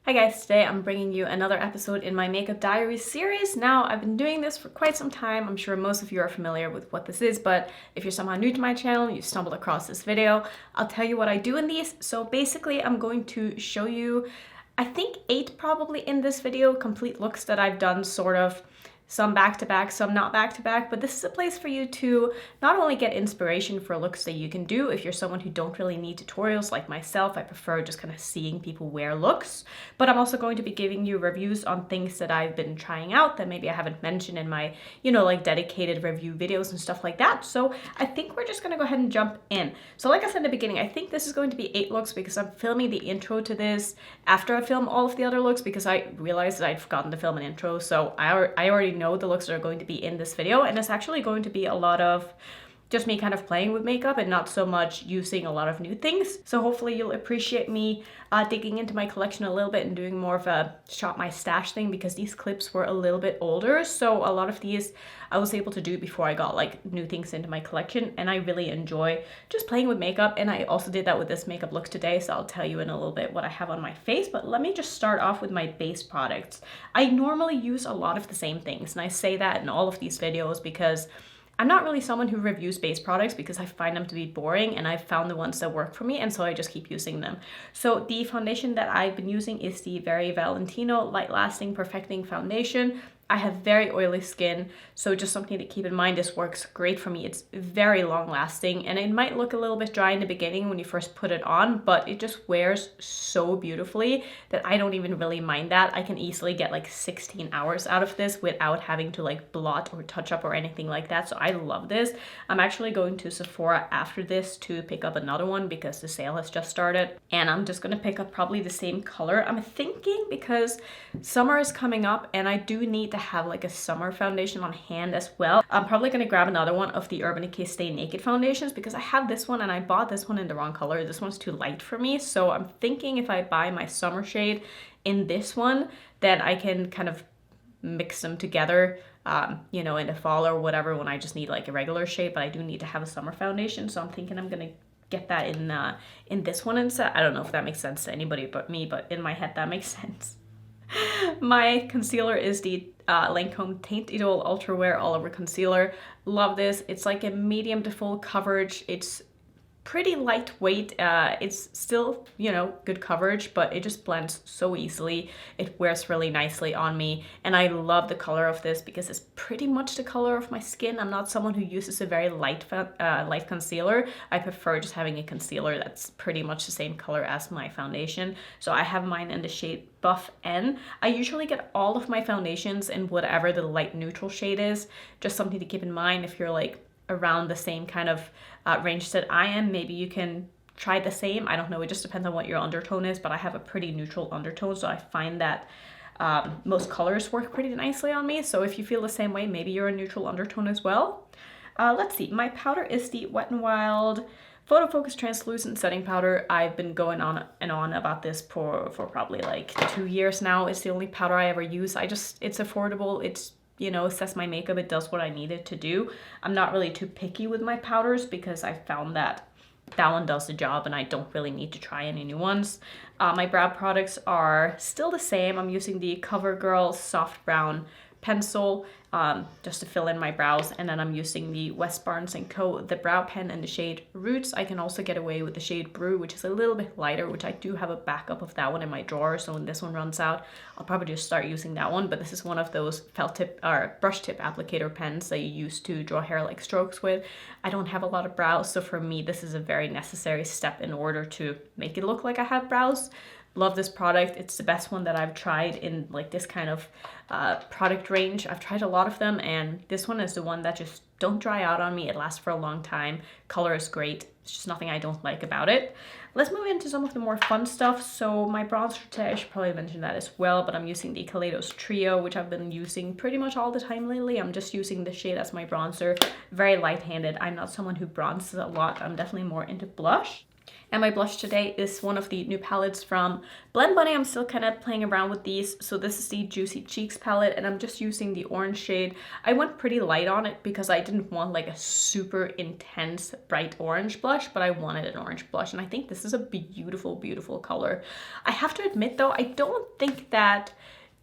Hi guys, today I'm bringing you another episode in my Makeup Diaries series. Now, I've been doing this for quite some time. I'm sure most of you are familiar with what this is, but if you're somehow new to my channel, you stumbled across this video, I'll tell you what I do in these. So basically, I'm going to show you, I think 8 probably in this video, complete looks that I've done sort of some back-to-back, some not back-to-back, but this is a place for you to not only get inspiration for looks that you can do if you're someone who don't really need tutorials like myself. I prefer just kind of seeing people wear looks, but I'm also going to be giving you reviews on things that I've been trying out that maybe I haven't mentioned in my, like dedicated review videos and stuff like that. So I think we're just gonna go ahead and jump in. So like I said in the beginning, I think this is going to be 8 looks because I'm filming the intro to this after I film all of the other looks because I realized that I'd forgotten to film an intro. So I already know the looks that are going to be in this video, and it's actually going to be a lot of just me kind of playing with makeup and not so much using a lot of new things. So hopefully you'll appreciate me digging into my collection a little bit and doing more of a shop my stash thing because these clips were a little bit older. So a lot of these I was able to do before I got like new things into my collection, and I really enjoy just playing with makeup. And I also did that with this makeup look today, so I'll tell you in a little bit what I have on my face. But let me just start off with my base products. I normally use a lot of the same things, and I say that in all of these videos because I'm not really someone who reviews base products because I find them to be boring, and I've found the ones that work for me, and so I just keep using them. So the foundation that I've been using is the Very Valentino Light Lasting Perfecting Foundation. I have very oily skin, so just something to keep in mind. This works great for me. It's very long lasting, and it might look a little bit dry in the beginning when you first put it on, but it just wears so beautifully that I don't even really mind that. I can easily get like 16 hours out of this without having to like blot or touch up or anything like that. So I love this. I'm actually going to Sephora after this to pick up another one because the sale has just started, and I'm just gonna pick up probably the same color. I'm thinking because summer is coming up and I do need to have like a summer foundation on hand as well. I'm probably gonna grab another one of the Urban Decay Stay Naked foundations because I have this one and I bought this one in the wrong color. This one's too light for me, so I'm thinking if I buy my summer shade in this one, then I can kind of mix them together in the fall or whatever when I just need like a regular shade, but I do need to have a summer foundation, so I'm thinking I'm gonna get that in this one instead. I don't know if that makes sense to anybody but me, but in my head that makes sense. My concealer is the Lancome Teint Idol Ultra Wear All Over Concealer. Love this. It's like a medium to full coverage. It's pretty lightweight. It's still, good coverage, but it just blends so easily. It wears really nicely on me, and I love the color of this because it's pretty much the color of my skin. I'm not someone who uses a very light concealer. I prefer just having a concealer that's pretty much the same color as my foundation. So I have mine in the shade Buff N. I usually get all of my foundations in whatever the light neutral shade is. Just something to keep in mind if you're like around the same kind of range that I am. Maybe you can try the same. I don't know, it just depends on what your undertone is, but I have a pretty neutral undertone, so I find that most colors work pretty nicely on me. So if you feel the same way, maybe you're a neutral undertone as well. Let's see, my powder is the Wet n Wild Photo Focus Translucent Setting Powder. I've been going on and on about this for probably like 2 years now. It's the only powder I ever use. It's affordable, it's assess my makeup. It does what I need it to do. I'm not really too picky with my powders because I found that one does the job and I don't really need to try any new ones. My brow products are still the same. I'm using the CoverGirl Soft Brown Pencil just to fill in my brows, and then I'm using the West Barnes & Co. the brow pen in the shade Roots. I can also get away with the shade Brew, which is a little bit lighter, which I do have a backup of that one in my drawer, so when this one runs out, I'll probably just start using that one. But this is one of those felt tip or brush tip applicator pens that you use to draw hair like strokes with. I don't have a lot of brows, so for me this is a very necessary step in order to make it look like I have brows. Love this product. It's the best one that I've tried in like this kind of product range. I've tried a lot of them, and this one is the one that just don't dry out on me. It lasts for a long time. Color is great. It's just nothing I don't like about it. Let's move into some of the more fun stuff. So my bronzer today, I should probably mention that as well, but I'm using the Kaleidos Trio, which I've been using pretty much all the time lately. I'm just using the shade as my bronzer. Very light-handed. I'm not someone who bronzes a lot. I'm definitely more into blush. And my blush today is one of the new palettes from Blend Bunny. I'm still kind of playing around with these. So this is the Juicy Cheeks palette, and I'm just using the orange shade. I went pretty light on it because I didn't want like a super intense bright orange blush, but I wanted an orange blush, and I think this is a beautiful, beautiful color. I have to admit though, I don't think that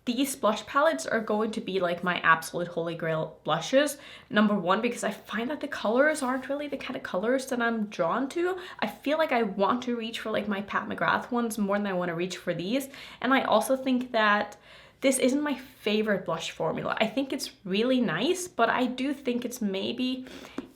these blush palettes are going to be like my absolute holy grail blushes. Number one, because I find that the colors aren't really the kind of colors that I'm drawn to. I feel like I want to reach for like my Pat McGrath ones more than I want to reach for these. And I also think that this isn't my favorite blush formula. I think it's really nice, but I do think it's maybe,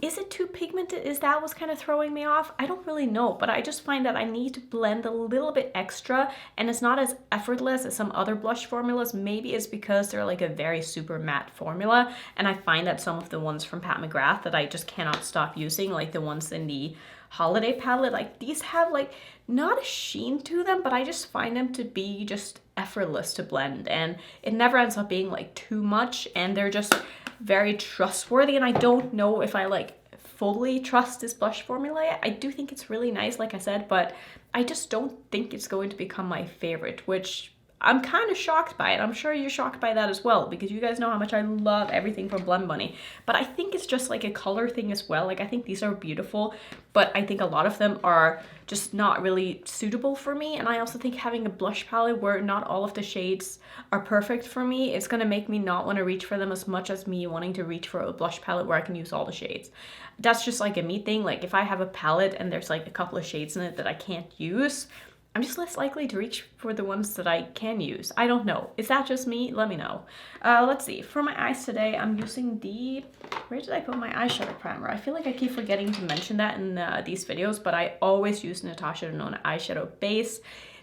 is it too pigmented? Is that what's kind of throwing me off? I don't really know, but I just find that I need to blend a little bit extra, and it's not as effortless as some other blush formulas. Maybe it's because they're like a very super matte formula, and I find that some of the ones from Pat McGrath that I just cannot stop using, like the ones in the holiday palette, like these have like not a sheen to them, but I just find them to be just effortless to blend, and it never ends up being like too much, and they're just very trustworthy. And I don't know if I like fully trust this blush formula yet. I do think it's really nice, like I said, but I just don't think it's going to become my favorite, which I'm kind of shocked by it. I'm sure you're shocked by that as well, because you guys know how much I love everything from Blend Bunny. But I think it's just like a color thing as well. Like I think these are beautiful, but I think a lot of them are just not really suitable for me. And I also think having a blush palette where not all of the shades are perfect for me, it's gonna make me not want to reach for them as much as me wanting to reach for a blush palette where I can use all the shades. That's just like a me thing. Like if I have a palette and there's like a couple of shades in it that I can't use, I'm just less likely to reach for the ones that I can use. I don't know. Is that just me? Let me know. Let's see. For my eyes today, I'm using the... Where did I put my eyeshadow primer? I feel like I keep forgetting to mention that in these videos, but I always use Natasha Denona eyeshadow base.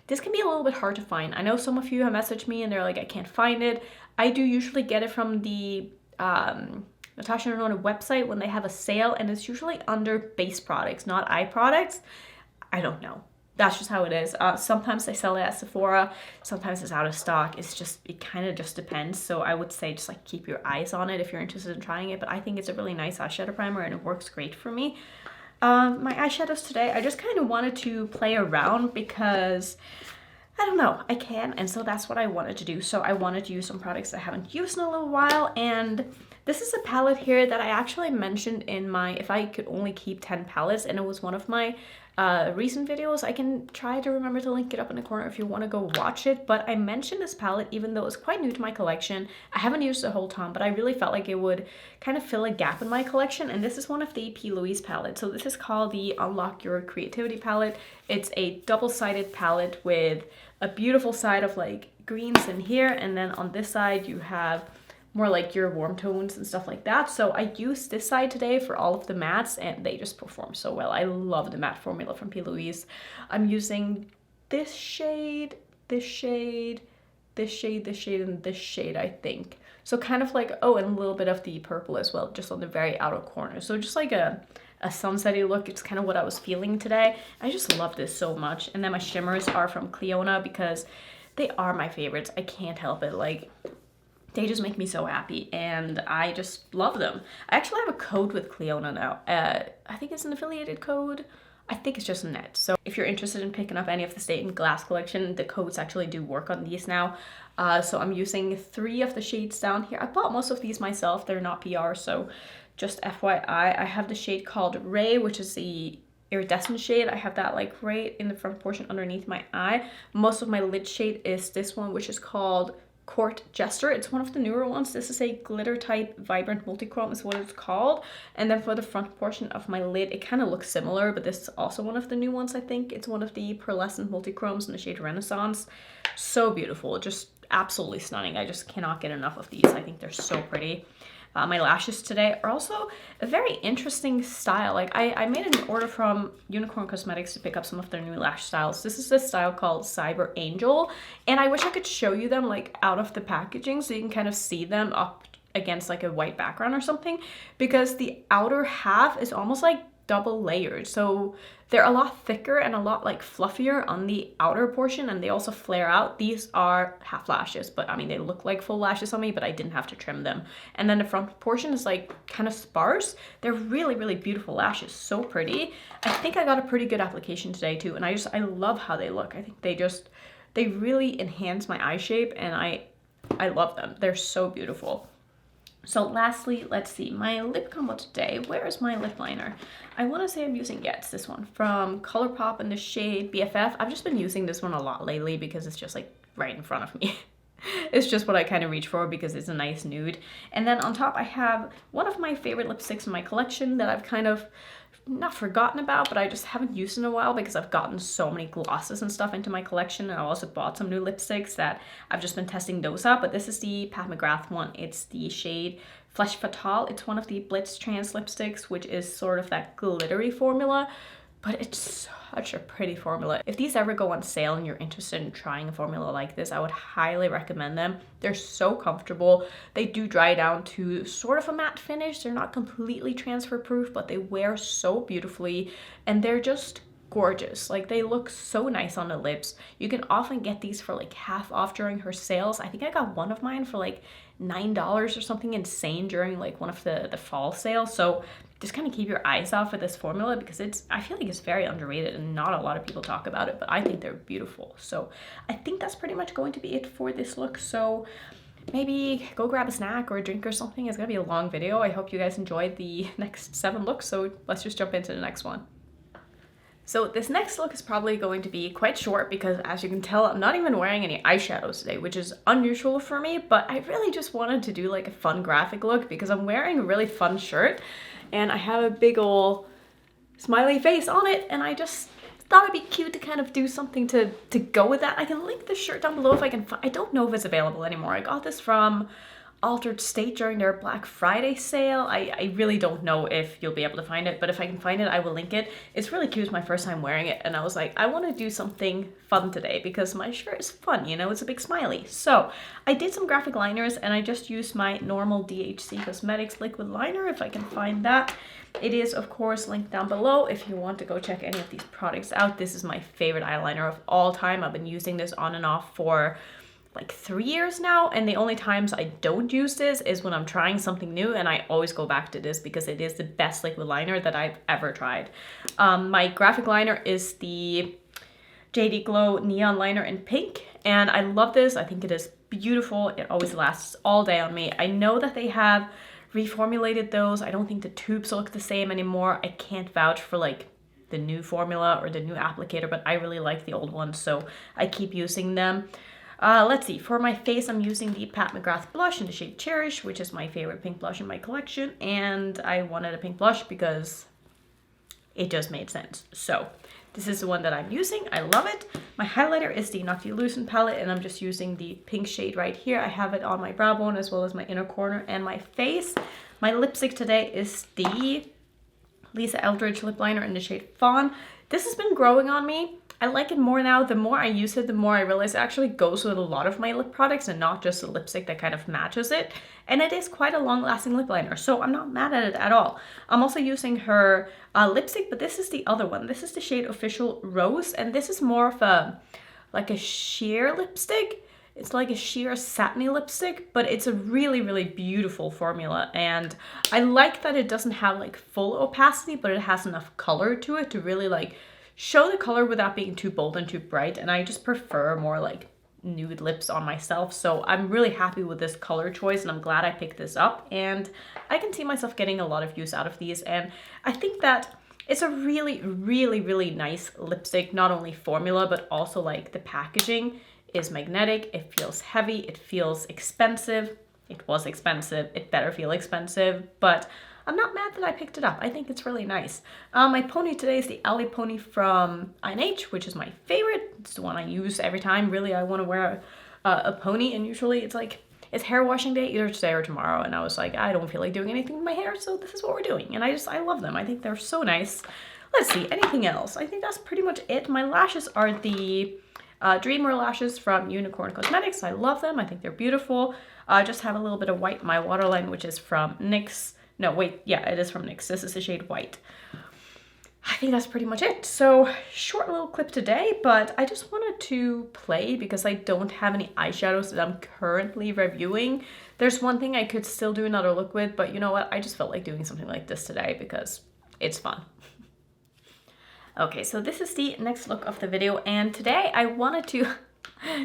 This can be a little bit hard to find. I know some of you have messaged me and they're like, I can't find it. I do usually get it from the Natasha Denona website when they have a sale, and it's usually under base products, not eye products. I don't know. That's just how it is. Sometimes they sell it at Sephora, sometimes it's out of stock. It kind of just depends. So I would say just like keep your eyes on it if you're interested in trying it. But I think it's a really nice eyeshadow primer and it works great for me. My eyeshadows today, I just kind of wanted to play around because I don't know, I can, and so that's what I wanted to do. So I wanted to use some products that I haven't used in a little while, and this is a palette here that I actually mentioned in my if I could only keep 10 palettes, and it was one of my recent videos. I can try to remember to link it up in the corner if you want to go watch it, but I mentioned this palette even though it's quite new to my collection. I haven't used it the whole time, but I really felt like it would kind of fill a gap in my collection, and this is one of the P. Louise palettes. So this is called the Unlock Your Creativity palette. It's a double-sided palette with a beautiful side of like greens in here, and then on this side you have more like your warm tones and stuff like that. So I used this side today for all of the mattes, and they just perform so well. I love the matte formula from P. Louise. I'm using this shade, this shade, this shade, this shade, and this shade, I think. So kind of like, oh, and a little bit of the purple as well, just on the very outer corner. So just like a sunsetty look. It's kind of what I was feeling today. I just love this so much. And then my shimmers are from Clionadh because they are my favorites. I can't help it. Like, they just make me so happy, and I just love them. I actually have a code with Clionadh now. I think it's an affiliated code. I think it's just Annette. So if you're interested in picking up any of the Stained Glass collection, the codes actually do work on these now. So I'm using 3 of the shades down here. I bought most of these myself. They're not PR, so just FYI. I have the shade called Ray, which is the iridescent shade. I have that like right in the front portion underneath my eye. Most of my lid shade is this one, which is called Court Jester. It's one of the newer ones. This is a glitter type vibrant multichrome is what it's called. And then for the front portion of my lid, it kind of looks similar, but this is also one of the new ones. I think it's one of the pearlescent multichromes in the shade Renaissance. So beautiful, just absolutely stunning. I just cannot get enough of these. I think they're so pretty. My lashes today are also a very interesting style. Like I made an order from Unicorn Cosmetics to pick up some of their new lash styles. This is a style called Cyber Angel, and I wish I could show you them like out of the packaging so you can kind of see them up against like a white background or something, because the outer half is almost like double layered. So they're a lot thicker and a lot like fluffier on the outer portion, and they also flare out. These are half lashes, but I mean, they look like full lashes on me, but I didn't have to trim them. And then the front portion is like kind of sparse. They're really, really beautiful lashes. So pretty. I think I got a pretty good application today too. And I love how they look. I think they really enhance my eye shape, and I love them. They're so beautiful. So lastly, let's see, my lip combo today. Where is my lip liner? I want to say I'm using, yeah, it's this one from ColourPop in the shade BFF. I've just been using this one a lot lately because it's just like right in front of me. It's just what I kind of reach for because it's a nice nude. And then on top I have one of my favorite lipsticks in my collection that I've kind of not forgotten about, but I just haven't used in a while because I've gotten so many glosses and stuff into my collection, and I also bought some new lipsticks that I've just been testing those out. But this is the Pat McGrath one. It's the shade Flesh Fatale. It's one of the Blitz Trans lipsticks, which is sort of that glittery formula, but it's such a pretty formula. If these ever go on sale and you're interested in trying a formula like this, I would highly recommend them. They're so comfortable. They do dry down to sort of a matte finish. They're not completely transfer proof, but they wear so beautifully, and they're just gorgeous. Like, they look so nice on the lips. You can often get these for like half off during her sales. I think I got one of mine for like $9 or something insane during like one of the fall sales. So just kind of keep your eyes out for this formula because I feel like it's very underrated and not a lot of people talk about it, but I think they're beautiful. So I think that's pretty much going to be it for this look. So maybe go grab a snack or a drink or something. It's gonna be a long video. I hope you guys enjoyed the next 7 looks. So let's just jump into the next one. So this next look is probably going to be quite short because, as you can tell, I'm not even wearing any eyeshadows today, which is unusual for me, but I really just wanted to do like a fun graphic look because I'm wearing a really fun shirt and I have a big ol' smiley face on it, and I just thought it'd be cute to kind of do something to go with that. I can link the shirt down below if I can I don't know if it's available anymore. I got this from Altered State during their Black Friday sale. I really don't know if you'll be able to find it, but if I can find it, I will link it. It's really cute. It's my first time wearing it, and I was like, I want to do something fun today because my shirt is fun, you know, it's a big smiley. So I did some graphic liners, and I just used my normal DHC Cosmetics liquid liner, if I can find that. It is, of course, linked down below if you want to go check any of these products out. This is my favorite eyeliner of all time. I've been using this on and off for like 3 years now, and the only times I don't use this is when I'm trying something new, and I always go back to this because it is the best liquid liner that I've ever tried. My graphic liner is the JD Glow Neon Liner in pink, and I love this. I think it is beautiful. It always lasts all day on me. I know that they have reformulated those. I don't think the tubes look the same anymore. I can't vouch for like the new formula or the new applicator, but I really like the old ones, so I keep using them. Let's see, for my face, I'm using the Pat McGrath blush in the shade Cherish, which is my favorite pink blush in my collection, and I wanted a pink blush because it just made sense. So this is the one that I'm using. I love it. My highlighter is the Noctilucent palette, and I'm just using the pink shade right here. I have it on my brow bone as well as my inner corner and my face. My lipstick today is the Lisa Eldridge lip liner in the shade Fawn. This has been growing on me. I like it more now. The more I use it, the more I realize it actually goes with a lot of my lip products and not just a lipstick that kind of matches it. And it is quite a long-lasting lip liner, so I'm not mad at it at all. I'm also using her lipstick, but this is the other one. This is the shade Official Rose, and this is more of a like a sheer lipstick. It's like a sheer satiny lipstick, but it's a really, really beautiful formula. And I like that it doesn't have like full opacity, but it has enough color to it to really like show the color without being too bold and too bright. And I just prefer more like nude lips on myself. So I'm really happy with this color choice, and I'm glad I picked this up. And I can see myself getting a lot of use out of these. And I think that it's a really, really, really nice lipstick, not only formula, but also like the packaging is magnetic. It feels heavy. It feels expensive. It was expensive. It better feel expensive, but I'm not mad that I picked it up. I think it's really nice. My pony today is the Alley Pony from INH, which is my favorite. It's the one I use every time. Really, I want to wear a pony, and usually it's like, it's hair washing day either today or tomorrow, and I was like, I don't feel like doing anything with my hair, so this is what we're doing. And I love them. I think they're so nice. Let's see, anything else? I think that's pretty much it. My lashes are the Dreamer lashes from Unicorn Cosmetics. I love them. I think they're beautiful. I just have a little bit of white in my waterline, which is from NYX. No, wait, yeah, it is from NYX. This is the shade White. I think that's pretty much it. So short little clip today, but I just wanted to play because I don't have any eyeshadows that I'm currently reviewing. There's one thing I could still do another look with, but you know what? I just felt like doing something like this today because it's fun. Okay, so this is the next look of the video, and today I wanted to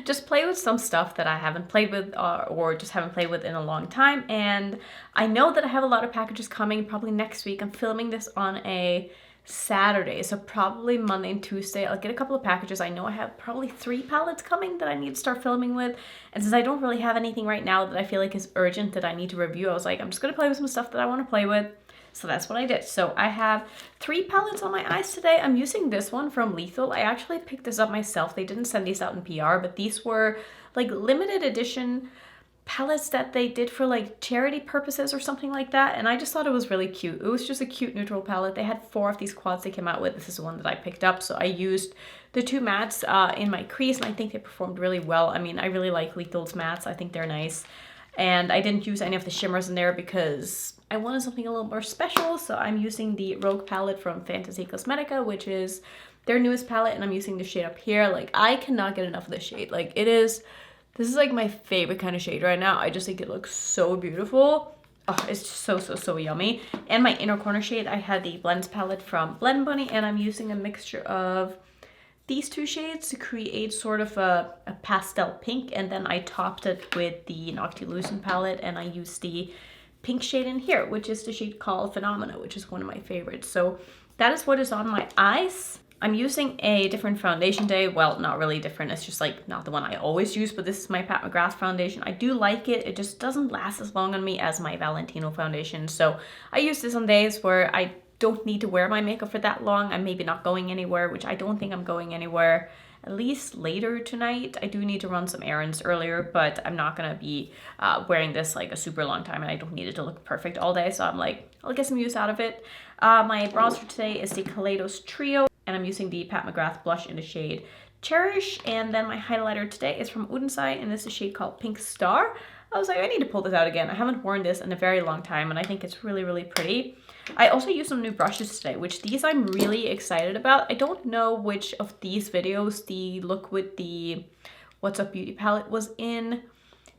just play with some stuff that I haven't played with or just haven't played with in a long time. And I know that I have a lot of packages coming probably next week. I'm filming this on a Saturday, so probably Monday and Tuesday I'll get a couple of packages. I know I have probably 3 palettes coming that I need to start filming with, and since I don't really have anything right now that I feel like is urgent that I need to review, I was like, I'm just gonna play with some stuff that I want to play with. So that's what I did. So I have 3 palettes on my eyes today. I'm using this one from Lethal. I actually picked this up myself. They didn't send these out in PR, but these were like limited edition palettes that they did for like charity purposes or something like that, and I just thought it was really cute. It was just a cute neutral palette. They had 4 of these quads they came out with. This is the one that I picked up, so I used the 2 mattes in my crease, and I think they performed really well. I mean, I really like Lethal's mattes. I think they're nice, and I didn't use any of the shimmers in there because I wanted something a little more special. So I'm using the Rogue palette from Fantasy Cosmetica, which is their newest palette, and I'm using the shade up here. Like, I cannot get enough of this shade. Like, this is like my favorite kind of shade right now. I just think it looks so beautiful. Oh, it's just so yummy. And my inner corner shade, I had the Blends palette from Blend Bunny, and I'm using a mixture of these 2 shades to create sort of a pastel pink, and then I topped it with the Noctilucent palette, and I used the pink shade in here, which is the shade called Phenomena, which is one of my favorites. So that is what is on my eyes. I'm using a different foundation today. Well, not really different. It's just like not the one I always use, but this is my Pat McGrath foundation. I do like it. It just doesn't last as long on me as my Valentino foundation. So I use this on days where I don't need to wear my makeup for that long. I'm maybe not going anywhere, which I don't think I'm going anywhere, at least later tonight. I do need to run some errands earlier, but I'm not gonna be wearing this like a super long time, and I don't need it to look perfect all day. So I'm like, I'll get some use out of it. My bronzer today is the Kaleidos Trio, and I'm using the Pat McGrath blush in the shade Cherish. And then my highlighter today is from Udensai, and this is a shade called Pink Star. I was like, I need to pull this out again. I haven't worn this in a very long time, and I think it's really, really pretty. I also used some new brushes today, which these I'm really excited about. I don't know which of these videos the look with the What's Up Beauty palette was in.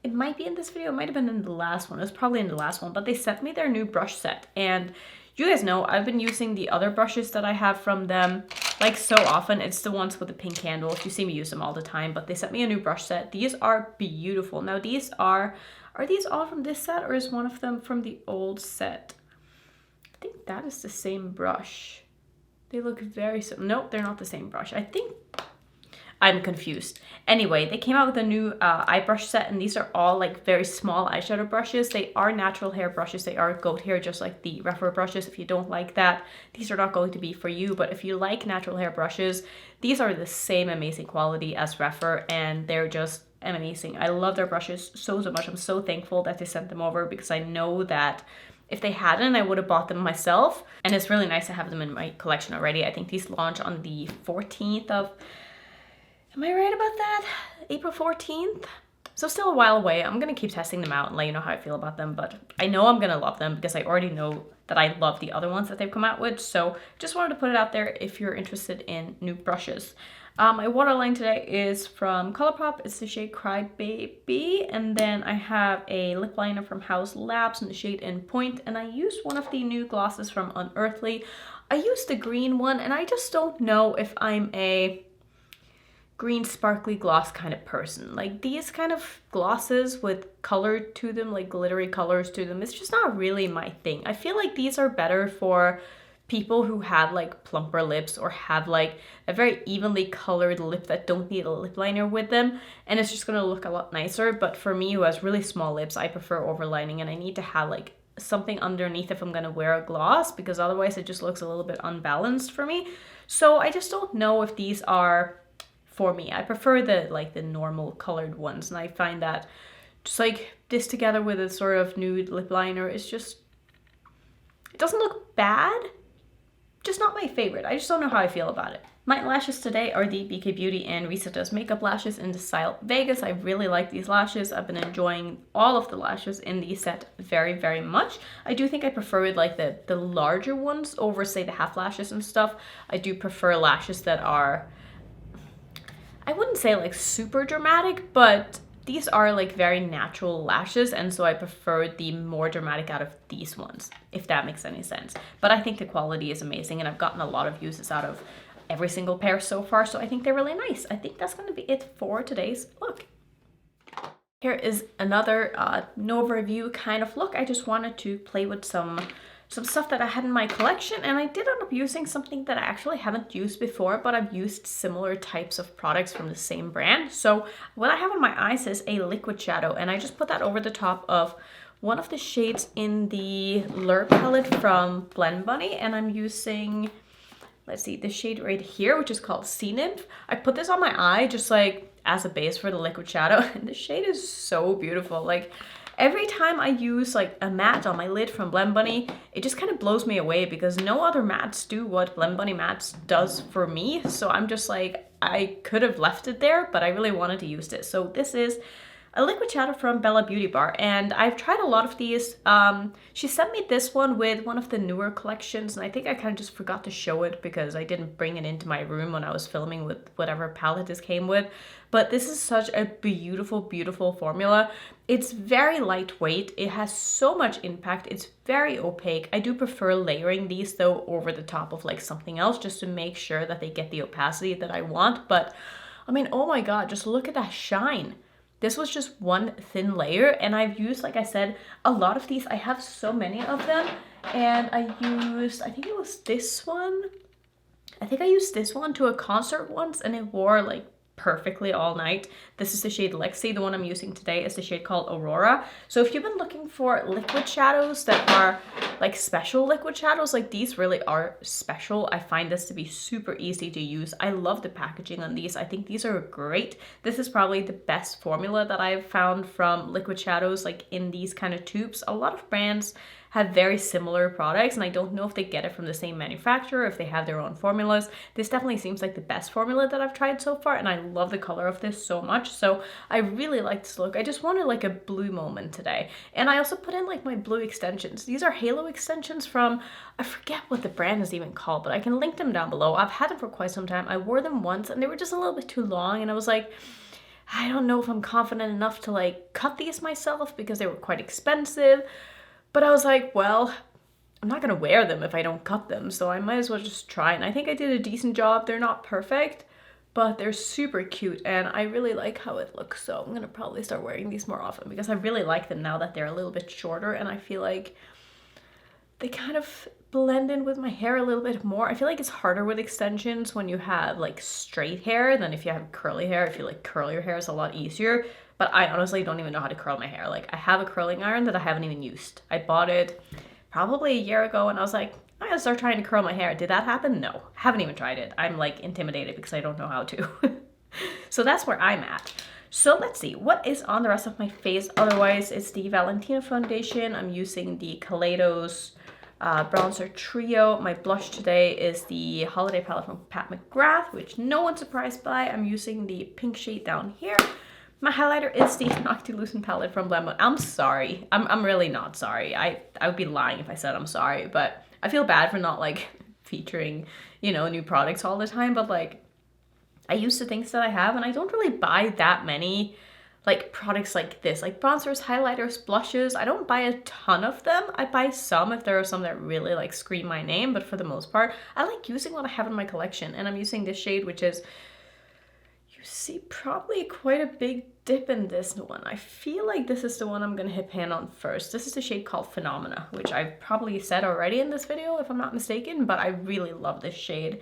It might be in this video. It might have been in the last one. It was probably in the last one, but they sent me their new brush set, and you guys know I've been using the other brushes that I have from them like so often. It's the ones with the pink handles. You see me use them all the time, but they sent me a new brush set. These are beautiful. Now these are these all from this set, or is one of them from the old set? I think that is the same brush. They look very similar. Nope, they're not the same brush. I think I'm confused. Anyway, they came out with a new eye brush set, and these are all like very small eyeshadow brushes. They are natural hair brushes. They are goat hair, just like the Rephr brushes. If you don't like that, these are not going to be for you. But if you like natural hair brushes, these are the same amazing quality as Rephr, and they're just amazing. I love their brushes so much. I'm so thankful that they sent them over, because I know that if they hadn't, I would have bought them myself. And it's really nice to have them in my collection already. I think these launch on the 14th of... Am I right about that? April 14th? So still a while away. I'm gonna keep testing them out and let you know how I feel about them, but I know I'm gonna love them because I already know that I love the other ones that they've come out with. So just wanted to put it out there if you're interested in new brushes. My waterline today is from Colourpop. It's the shade Cry Baby. And then I have a lip liner from House Labs in the shade In Point. And I used one of the new glosses from Unearthly. I used the green one, and I just don't know if I'm a green sparkly gloss kind of person. Like these kind of glosses with color to them, like glittery colors to them, it's just not really my thing. I feel like these are better for people who have like plumper lips or have like a very evenly colored lip that don't need a lip liner with them, and it's just gonna look a lot nicer. But for me, who has really small lips, I prefer overlining, and I need to have like something underneath if I'm gonna wear a gloss, because otherwise it just looks a little bit unbalanced for me. So I just don't know if these are for me. I prefer the normal colored ones, and I find that just like this together with a sort of nude lip liner is just, it doesn't look bad, just not my favorite. I just don't know how I feel about it. My lashes today are the BK Beauty and Reset Does Makeup lashes in the style Vegas. I really like these lashes. I've been enjoying all of the lashes in the set very, very much. I do think I prefer like the larger ones over, say, the half lashes and stuff. I do prefer lashes that are, I wouldn't say like super dramatic, but these are like very natural lashes, and so I prefer the more dramatic out of these ones, if that makes any sense. But I think the quality is amazing, and I've gotten a lot of uses out of every single pair so far, so I think they're really nice. I think that's going to be it for today's look. Here is another no review kind of look. I just wanted to play with some stuff that I had in my collection, and I did end up using something that I actually haven't used before, but I've used similar types of products from the same brand. So what I have on my eyes is a liquid shadow, and I just put that over the top of one of the shades in the Lure palette from Blend Bunny, and I'm using, let's see, the shade right here, which is called Sea Nymph. I put this on my eye just like as a base for the liquid shadow, and the shade is so beautiful. Like, every time I use like a matte on my lid from Blend Bunny, it just kind of blows me away because no other mattes do what Blend Bunny mattes does for me. So I'm just like, I could have left it there, but I really wanted to use this. So this is a liquid shadow from Bella Beauty Bar, and I've tried a lot of these. She sent me this one with one of the newer collections, and I think I kind of just forgot to show it because I didn't bring it into my room when I was filming with whatever palette this came with. But this is such a beautiful, beautiful formula. It's very lightweight. It has so much impact. It's very opaque. I do prefer layering these though over the top of like something else just to make sure that they get the opacity that I want. But I mean, oh my God, just look at that shine. This was just one thin layer, and I've used, like I said, a lot of these. I have so many of them, and I used, I think it was this one. I think I used this one to a concert once, and it wore like perfectly all night. This is the shade Lexi. The one I'm using today is the shade called Aurora. So if you've been looking for liquid shadows that are like special liquid shadows, like these really are special. I find this to be super easy to use. I love the packaging on these. I think these are great. This is probably the best formula that I've found from liquid shadows, like in these kind of tubes. A lot of brands have very similar products, and I don't know if they get it from the same manufacturer, if they have their own formulas. This definitely seems like the best formula that I've tried so far, and I love the color of this so much. So I really like this look. I just wanted like a blue moment today. And I also put in like my blue extensions. These are halo extensions from, I forget what the brand is even called, but I can link them down below. I've had them for quite some time. I wore them once and they were just a little bit too long, and I was like, I don't know if I'm confident enough to like cut these myself because they were quite expensive. But I was like, well, I'm not gonna wear them if I don't cut them, so I might as well just try. And I think I did a decent job. They're not perfect, but they're super cute, and I really like how it looks. So I'm gonna probably start wearing these more often because I really like them now that they're a little bit shorter, and I feel like they kind of blend in with my hair a little bit more. I feel like it's harder with extensions when you have like straight hair than if you have curly hair. I feel like curlier hair is a lot easier. But I honestly don't even know how to curl my hair. Like, I have a curling iron that I haven't even used. I bought it probably a year ago, and I was like, I'm gonna start trying to curl my hair. Did that happen? No, haven't even tried it. I'm like intimidated because I don't know how to. So that's where I'm at. So let's see, what is on the rest of my face? Otherwise, it's the Valentino foundation. I'm using the Kaleidos bronzer trio. My blush today is the holiday palette from Pat McGrath, which no one's surprised by. I'm using the pink shade down here. My highlighter is the Noctilucent palette from Blend Bunny. I'm sorry. I'm really not sorry. I would be lying if I said I'm sorry, but I feel bad for not like featuring, you know, new products all the time, but like I use the things that I have, and I don't really buy that many like products like this, like bronzers, highlighters, blushes. I don't buy a ton of them. I buy some if there are some that really like scream my name, but for the most part, I like using what I have in my collection, and I'm using this shade, which is, you see probably quite a big dip in this one. I feel like this is the one I'm gonna hit pan on first. This is the shade called Phenomena, which I've probably said already in this video if I'm not mistaken, but I really love this shade.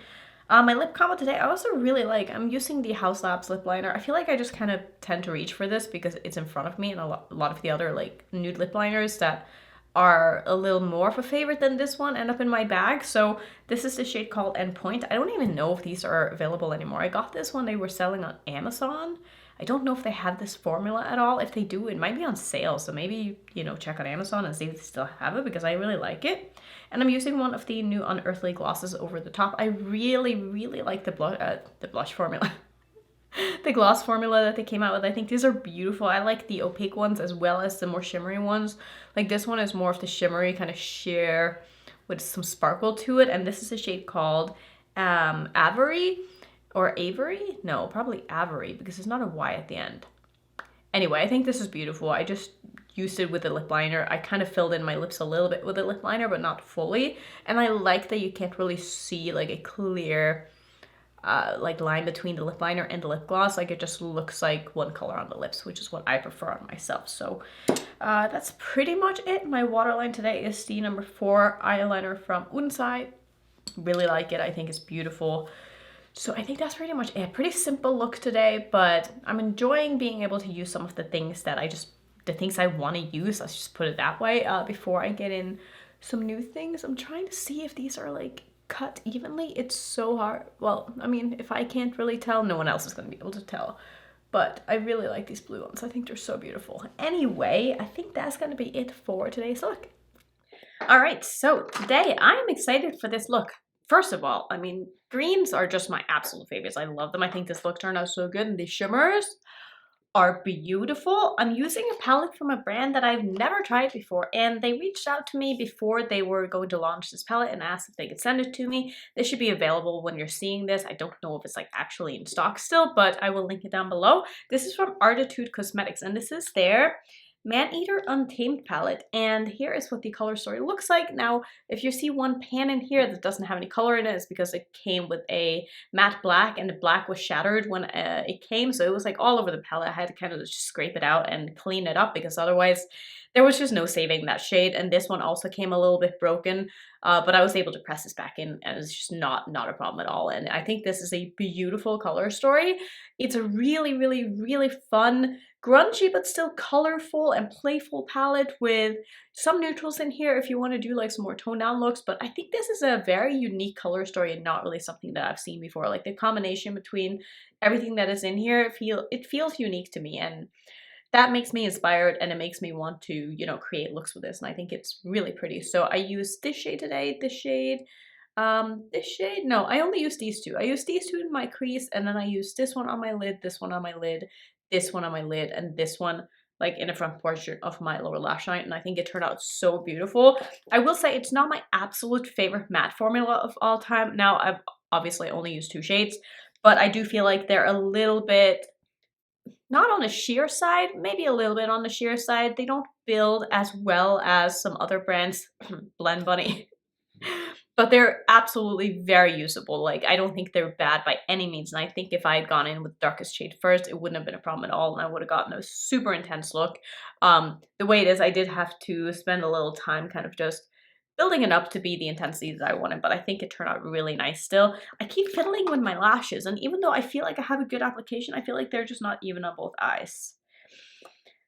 My lip combo today, I also really like, I'm using the House Labs lip liner. I feel like I just kind of tend to reach for this because it's in front of me, and a lot of the other like nude lip liners that are a little more of a favorite than this one end up in my bag. So this is the shade called Endpoint. I don't even know if these are available anymore. I got this when they were selling on Amazon. I don't know if they have this formula at all. If they do, it might be on sale. So maybe, you know, check on Amazon and see if they still have it, because I really like it. And I'm using one of the new Unearthly glosses over the top. I really, really like the blush formula. The gloss formula that they came out with. I think these are beautiful. I like the opaque ones as well as the more shimmery ones. Like this one is more of the shimmery kind of sheer with some sparkle to it. And this is a shade called Avery or Avery? No, probably Avery, because there's not a Y at the end. Anyway, I think this is beautiful. I just used it with a lip liner. I kind of filled in my lips a little bit with a lip liner, but not fully. And I like that you can't really see like a clear like line between the lip liner and the lip gloss. Like it just looks like one color on the lips, which is what I prefer on myself. So that's pretty much it. My waterline today is the number 4 eyeliner from Unside. Really like it. I think it's beautiful. So I think that's pretty much it. Pretty simple look today, but I'm enjoying being able to use some of the things that the things I want to use, let's just put it that way, before I get in some new things. I'm trying to see if these are like cut evenly. It's so hard. Well, I mean, if I can't really tell, no one else is going to be able to tell. But I really like these blue ones. I think they're so beautiful. Anyway, I think that's going to be it for today's look. All right, so today I'm excited for this look. First of all, I mean, greens are just my absolute favorites. I love them. I think this look turned out so good. And the shimmers are beautiful. I'm using a palette from a brand that I've never tried before, and they reached out to me before they were going to launch this palette and asked if they could send it to me. This should be available when you're seeing this. I don't know if it's like actually in stock still, but I will link it down below. This is from Artitude Cosmetics, and this is their Maneater Untamed palette, and here is what the color story looks like. Now, if you see one pan in here that doesn't have any color in it, it's because it came with a matte black, and the black was shattered when it came, so it was like all over the palette. I had to kind of just scrape it out and clean it up, because otherwise there was just no saving that shade. And this one also came a little bit broken, but I was able to press this back in, and it's just not a problem at all. And I think this is a beautiful color story. It's a really, really, really fun, grungy but still colorful and playful palette with some neutrals in here if you want to do like some more toned down looks. But I think this is a very unique color story and not really something that I've seen before. Like the combination between everything that is in here, it feels unique to me, and that makes me inspired, and it makes me want to, you know, create looks with this. And I think it's really pretty. So I used this shade today, this shade, no, I only use these two. I use these two in my crease, and then I use this one on my lid, this one on my lid, this one on my lid, and this one like in the front portion of my lower lash line. And I think it turned out so beautiful. I will say it's not my absolute favorite matte formula of all time. Now, I've obviously only used 2 shades, but I do feel like they're a little bit, not on the sheer side, maybe a little bit on the sheer side. They don't build as well as some other brands, Blend Bunny. But they're absolutely very usable. Like, I don't think they're bad by any means. And I think if I had gone in with darkest shade first, it wouldn't have been a problem at all. And I would have gotten a super intense look. The way it is, I did have to spend a little time kind of just building it up to be the intensity that I wanted. But I think it turned out really nice still. I keep fiddling with my lashes. And even though I feel like I have a good application, I feel like they're just not even on both eyes.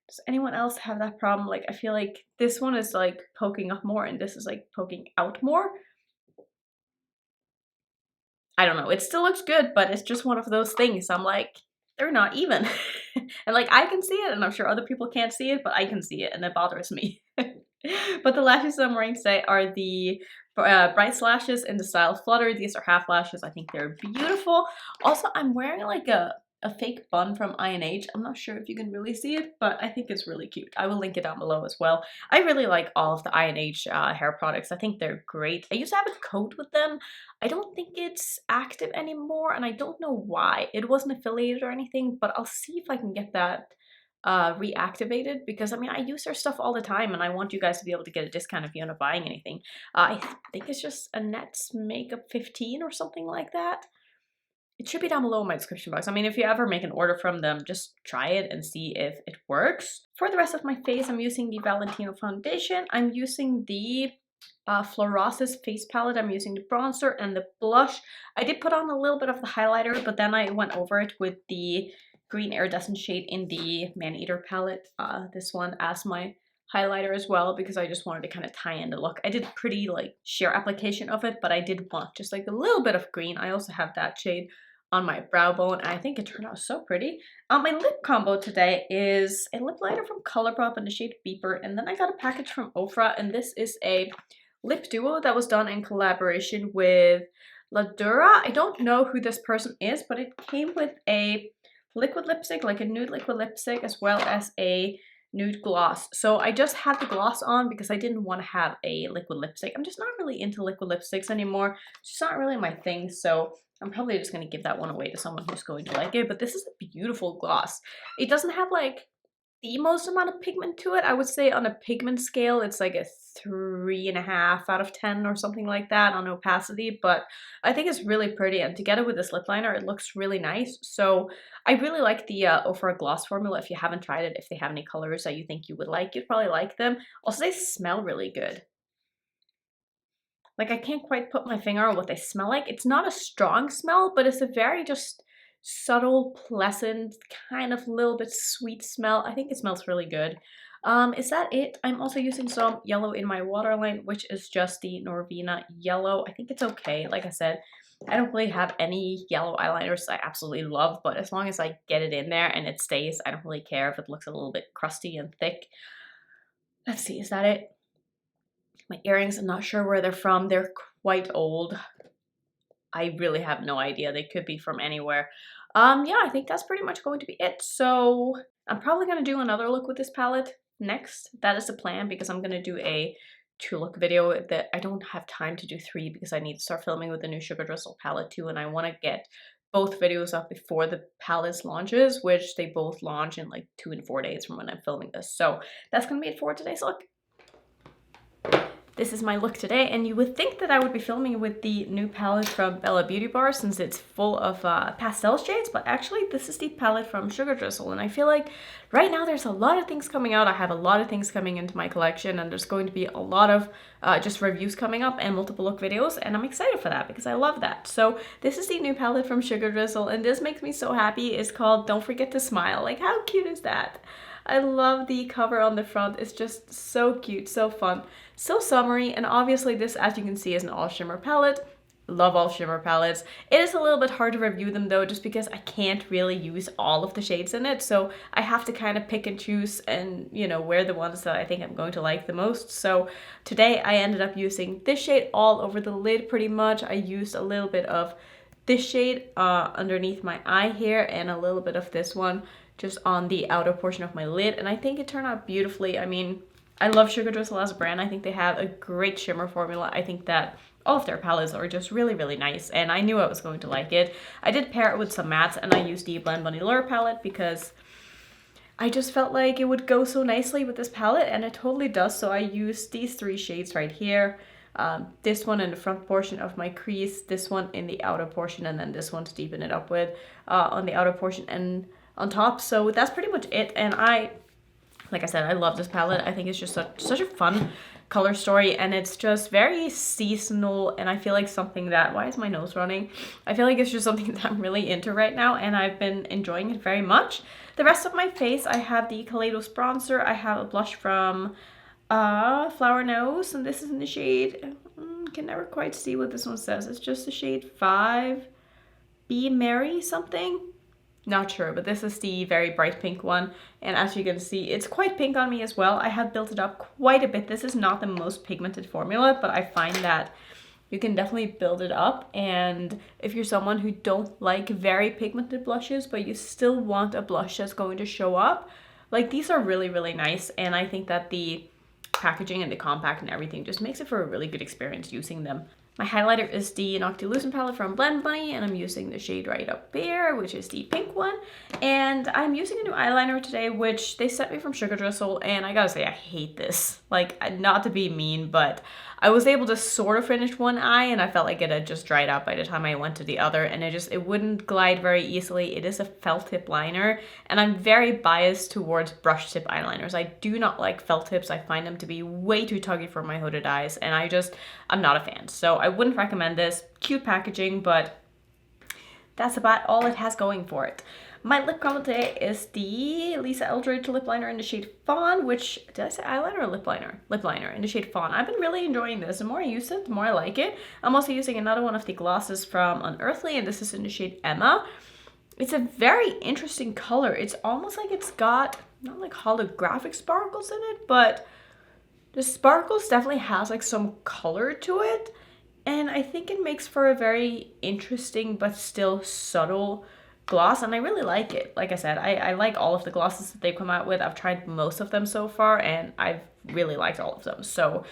Does anyone else have that problem? Like, I feel like this one is like poking up more and this is like poking out more. I don't know, it still looks good, but it's just one of those things. I'm like, they're not even. And like, I can see it, and I'm sure other people can't see it, but I can see it, and it bothers me. But the lashes I'm wearing today are the Bright Lashes in the style Flutter. These are half lashes. I think they're beautiful. Also, I'm wearing like a fake bun from I&H. I'm not sure if you can really see it, but I think it's really cute. I will link it down below as well. I really like all of the I&H hair products. I think they're great. I used to have a code with them. I don't think it's active anymore, and I don't know why. It wasn't affiliated or anything, but I'll see if I can get that reactivated, because I mean, I use their stuff all the time, and I want you guys to be able to get a discount if you end up buying anything. I think it's just Annette's Makeup 15 or something like that. It should be down below in my description box. I mean, if you ever make an order from them, just try it and see if it works. For the rest of my face, I'm using the Valentino foundation. I'm using the Florasis face palette. I'm using the bronzer and the blush. I did put on a little bit of the highlighter, but then I went over it with the green iridescent shade in the Maneater palette. This one as my highlighter as well, because I just wanted to kind of tie in the look. I did a pretty like sheer application of it, but I did want just like a little bit of green. I also have that shade on my brow bone. I think it turned out so pretty. My lip combo today is a lip liner from Colourpop in the shade Beeper, and then I got a package from Ofra, and this is a lip duo that was done in collaboration with Ladura. I don't know who this person is, but it came with a liquid lipstick, like a nude liquid lipstick, as well as a nude gloss. So I just had the gloss on because I didn't want to have a liquid lipstick. I'm just not really into liquid lipsticks anymore. It's just not really my thing, so I'm probably just going to give that one away to someone who's going to like it. But this is a beautiful gloss. It doesn't have like the most amount of pigment to it. I would say on a pigment scale, it's like a 3.5 out of 10 or something like that on opacity, but I think it's really pretty, and together with this lip liner, it looks really nice. So I really like the Ofra gloss formula. If you haven't tried it, if they have any colors that you think you would like, you'd probably like them. Also, they smell really good. Like, I can't quite put my finger on what they smell like. It's not a strong smell, but it's a very just subtle, pleasant, kind of little bit sweet smell. I think it smells really good. Is that it? I'm also using some yellow in my waterline, which is just the Norvina yellow. I think it's okay. Like I said, I don't really have any yellow eyeliners I absolutely love, but as long as I get it in there and it stays, I don't really care if it looks a little bit crusty and thick. Let's see, is that it? My earrings, I'm not sure where they're from. They're quite old. I really have no idea. They could be from anywhere. Yeah, I think that's pretty much going to be it. So I'm probably going to do another look with this palette next. That is the plan, because I'm going to do a 2-look video. That I don't have time to do 3 because I need to start filming with the new Sugar Drizzle palette too, and I want to get both videos up before the palettes launches, which they both launch in like 2 and 4 days from when I'm filming this. So that's going to be it for today's look. This is my look today, and you would think that I would be filming with the new palette from Bella Beauty Bar since it's full of pastel shades, but actually this is the palette from Sugar Drizzle, and I feel like right now there's a lot of things coming out. I have a lot of things coming into my collection, and there's going to be a lot of just reviews coming up and multiple look videos, and I'm excited for that because I love that. So this is the new palette from Sugar Drizzle, and this makes me so happy. It's called Don't Forget to Smile. Like, how cute is that? I love the cover on the front. It's just so cute, so fun, so summery, and obviously this, as you can see, is an all shimmer palette. Love all shimmer palettes. It is a little bit hard to review them though, just because I can't really use all of the shades in it, so I have to kind of pick and choose and, you know, wear the ones that I think I'm going to like the most. So today I ended up using this shade all over the lid pretty much. I used a little bit of this shade underneath my eye here, and a little bit of this one just on the outer portion of my lid, and I think it turned out beautifully. I mean, I love Sugar Drizzle as a brand. I think they have a great shimmer formula. I think that all of their palettes are just really, really nice, and I knew I was going to like it. I did pair it with some mattes, and I used the Blend Bunny Lure palette because I just felt like it would go so nicely with this palette, and it totally does. So I used these 3 shades right here. This one in the front portion of my crease, this one in the outer portion, and then this one to deepen it up with on the outer portion and on top. So that's pretty much it, and like I said, I love this palette. I think it's just such a fun color story, and it's just very seasonal, and I feel like something that, why is my nose running? I feel like it's just something that I'm really into right now, and I've been enjoying it very much. The rest of my face, I have the Kaleidos bronzer. I have a blush from Flower Nose, and this is in the shade, can never quite see what this one says. It's just the shade 5, Be Merry something. Not sure, but this is the very bright pink one, and as you can see, it's quite pink on me as well. I have built it up quite a bit. This is not the most pigmented formula, but I find that you can definitely build it up, and if you're someone who don't like very pigmented blushes, but you still want a blush that's going to show up, like, these are really, really nice, and I think that the packaging and the compact and everything just makes it for a really good experience using them. My highlighter is the Noctilucent palette from Blend Bunny, and I'm using the shade right up there, which is the pink one. And I'm using a new eyeliner today, which they sent me from Sugar Drizzle, and I gotta say, I hate this. Like, not to be mean, but I was able to sort of finish one eye, and I felt like it had just dried out by the time I went to the other, and it wouldn't glide very easily. It is a felt tip liner, and I'm very biased towards brush tip eyeliners. I do not like felt tips. I find them to be way too tuggy for my hooded eyes, and I'm not a fan. So I wouldn't recommend this. Cute packaging, but that's about all it has going for it. My lip color today is the Lisa Eldridge lip liner in the shade Fawn, which, did I say eyeliner or lip liner? Lip liner in the shade Fawn. I've been really enjoying this. The more I use it, the more I like it. I'm also using another one of the glosses from Unearthly, and this is in the shade Emma. It's a very interesting color. It's almost like it's got, not like holographic sparkles in it, but the sparkles definitely has like some color to it. And I think it makes for a very interesting but still subtle gloss, and I really like it. Like I said, I like all of the glosses that they've come out with. I've tried most of them so far, and I've really liked all of them. So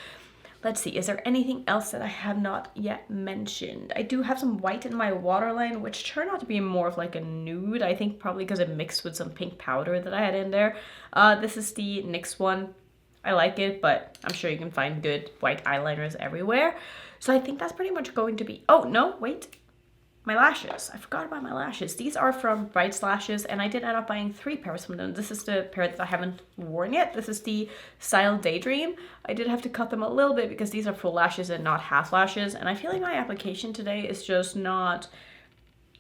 let's see, is there anything else that I have not yet mentioned? I do have some white in my waterline, which turned out to be more of like a nude. I think probably because it mixed with some pink powder that I had in there. This is the NYX one. I like it, but I'm sure you can find good white eyeliners everywhere. So I think that's pretty much going to be... Oh, no, wait. My lashes. I forgot about my lashes. These are from Brights Lashes, and I did end up buying 3 pairs from them. This is the pair that I haven't worn yet. This is the Style Daydream. I did have to cut them a little bit because these are full lashes and not half lashes, and I feel like my application today is just not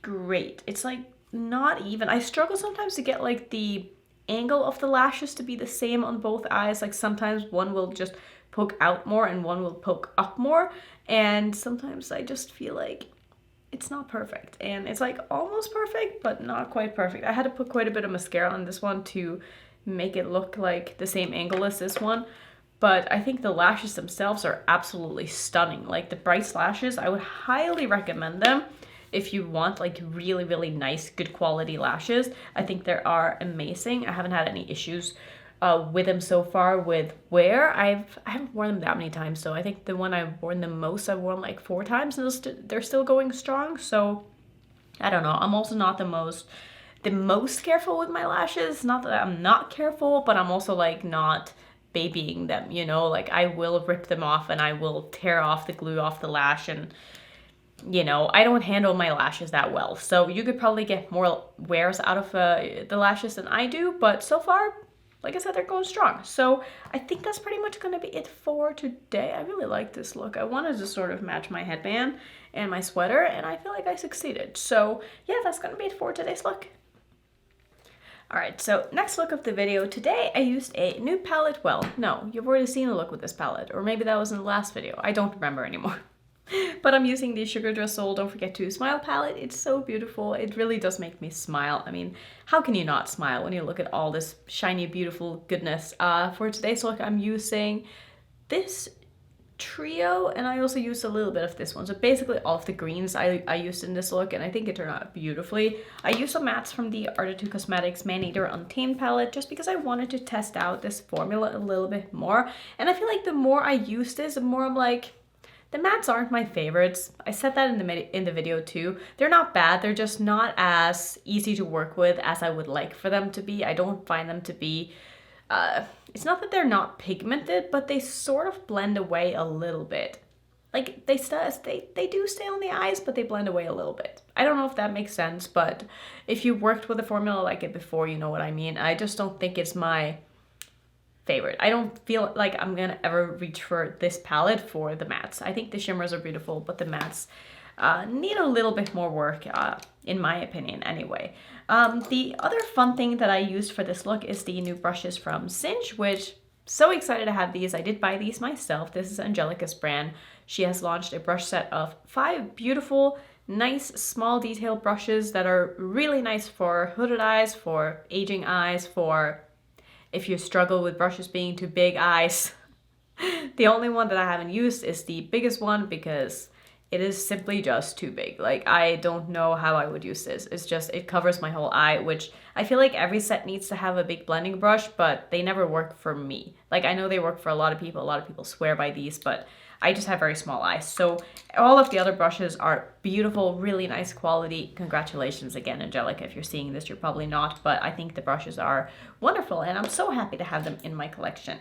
great. It's like not even. I struggle sometimes to get like the angle of the lashes to be the same on both eyes. Like sometimes one will just poke out more and one will poke up more, and sometimes I just feel like it's not perfect, and it's like almost perfect but not quite perfect. I had to put quite a bit of mascara on this one to make it look like the same angle as this one, but I think the lashes themselves are absolutely stunning. Like the Brights Lashes, I would highly recommend them if you want like really, really nice, good quality lashes. I think they are amazing. I haven't had any issues with them so far with wear. I haven't worn them that many times, so I think the one I've worn the most, I've worn like 4 times, and they're still going strong. So I don't know. I'm also not the most careful with my lashes. Not that I'm not careful, but I'm also like not babying them, you know? Like I will rip them off and I will tear off the glue off the lash, and you know, I don't handle my lashes that well. So you could probably get more wears out of the lashes than I do, but so far, like I said, they're going strong. So I think that's pretty much going to be it for today. I really like this look. I wanted to sort of match my headband and my sweater, and I feel like I succeeded. So yeah, that's going to be it for today's look. Alright, so next look of the video. Today I used a new palette. Well, no, you've already seen a look with this palette, or maybe that was in the last video. I don't remember anymore. But I'm using the Sugar Drizzle Don't Forget to Smile palette. It's so beautiful. It really does make me smile. I mean, how can you not smile when you look at all this shiny, beautiful goodness? For today's look, I'm using this trio, and I also used a little bit of this one. So basically all of the greens I used in this look, and I think it turned out beautifully. I used some mattes from the Art2 Cosmetics Maneater Untamed palette just because I wanted to test out this formula a little bit more. And I feel like the more I use this, the more I'm like, the mattes aren't my favorites. I said that in the video too. They're not bad, they're just not as easy to work with as I would like for them to be. I don't find them to be, it's not that they're not pigmented, but they sort of blend away a little bit. Like they do stay on the eyes, but they blend away a little bit. I don't know if that makes sense, but if you worked with a formula like it before, you know what I mean. I just don't think it's my favorite. I don't feel like I'm gonna ever reach for this palette for the mattes. I think the shimmers are beautiful, but the mattes need a little bit more work, in my opinion anyway. The other fun thing that I used for this look is the new brushes from Cinch, which so excited to have these. I did buy these myself. This is Angelica's brand. She has launched a brush set of 5 beautiful, nice, small detail brushes that are really nice for hooded eyes, for aging eyes, for if you struggle with brushes being too big eyes. The only one that I haven't used is the biggest one because it is simply just too big. Like, I don't know how I would use this. It's just, it covers my whole eye, which I feel like every set needs to have a big blending brush, but they never work for me. Like, I know they work for a lot of people swear by these, but I just have very small eyes. So all of the other brushes are beautiful, really nice quality. Congratulations again, Angelica. If you're seeing this, you're probably not, but I think the brushes are wonderful and I'm so happy to have them in my collection.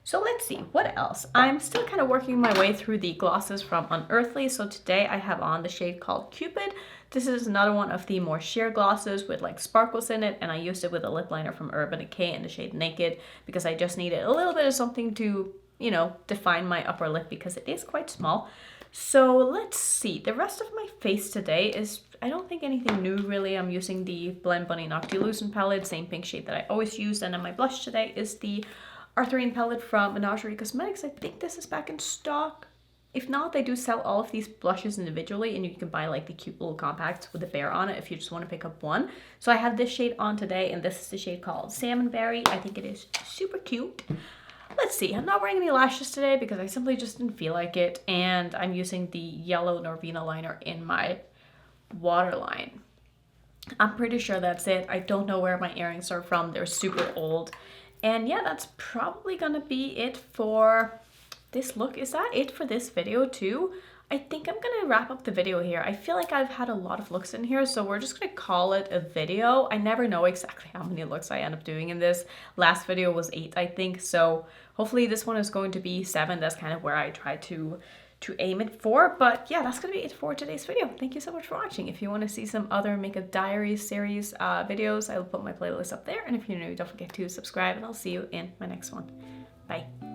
So let's see, what else? I'm still kind of working my way through the glosses from Unearthly. So today I have on the shade called Cupid. This is another one of the more sheer glosses with like sparkles in it, and I used it with a lip liner from Urban Decay in the shade Naked because I just needed a little bit of something to, you know, define my upper lip because it is quite small. So let's see, the rest of my face today is, I don't think anything new really. I'm using the Blend Bunny Noctilucent palette, same pink shade that I always use. And then my blush today is the Arthurine palette from Menagerie Cosmetics. I think this is back in stock. If not, they do sell all of these blushes individually, and you can buy like the cute little compacts with a bear on it if you just want to pick up one. So I have this shade on today, and this is the shade called Salmon Berry. I think it is super cute. Let's see, I'm not wearing any lashes today because I simply just didn't feel like it, and I'm using the yellow Norvina liner in my waterline. I'm pretty sure that's it. I don't know where my earrings are from. They're super old. And yeah, that's probably gonna be it for this look. Is that it for this video too? I think I'm gonna wrap up the video here. I feel like I've had a lot of looks in here, so we're just gonna call it a video. I never know exactly how many looks I end up doing in this. Last video was 8, I think, so hopefully this one is going to be 7. That's kind of where I try to aim it for. But yeah, that's gonna be it for today's video. Thank you so much for watching. If you want to see some other Makeup Diaries series videos, I will put my playlist up there. And if you're new, don't forget to subscribe, and I'll see you in my next one. Bye.